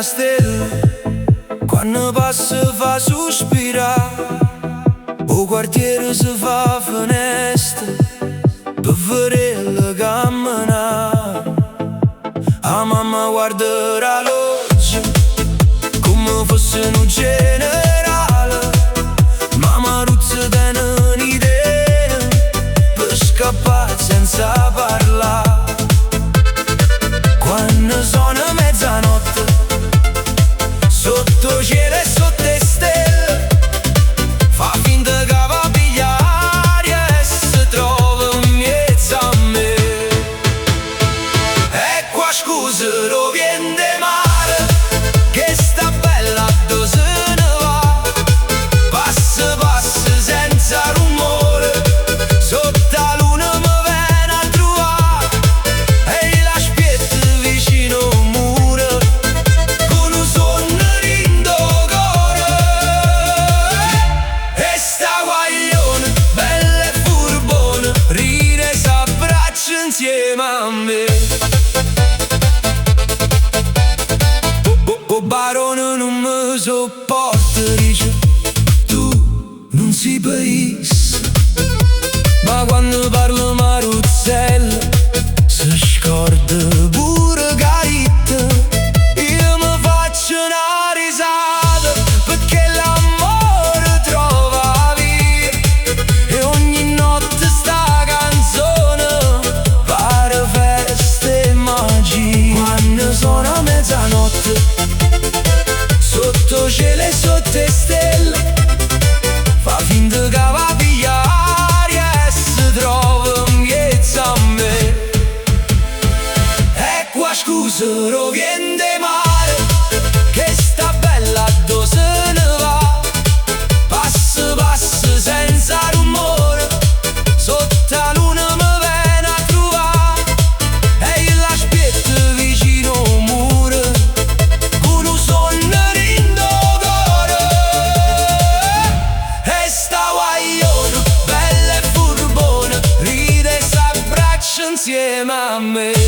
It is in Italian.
una stella, quando passa fa sospirare. O quartiere si fa finestra per vedere camminare. A mamma guarderà l'oggi come fosse un generale. Mamma ruzza tiene un'idea per scappare senza parlare. Quando sono mezzanotte, sotto cielo e sotto le stelle, fa finta che va a pigliare e si trova in mezzo a me. E qua scusa, lo vien de mare, che sta bella dove se ne va. Passa, passa senza rumore, sotto la luna mi viene a trovare. E la spietta vicino al muro, con un sonno rindo cuore. E sta guaglione, bella e furbona, ride e s'abbraccia insieme a me. O barone non mi sopporta, dice tu non si país. Ma quando parlo Maruzzella si scorda pure Caritta. Io mi faccio una risata perché l'amore trova via. E ogni notte sta canzone pare festa e magia. Quando sono a mezzanotte, sotto cielo e sotto le stelle, fa finta che va a pigliare e si trova in mezzo a me. E qua scusa, lo vien de mare, che sta bella dove se ne va. Passa, passa senza rumore, sotto la luna mi viene a trovare. E io la spietta vicino al muro, con un sonno rindo cuore. E sta guagliona, bella e furbona, ride e s'abbraccia insieme a me.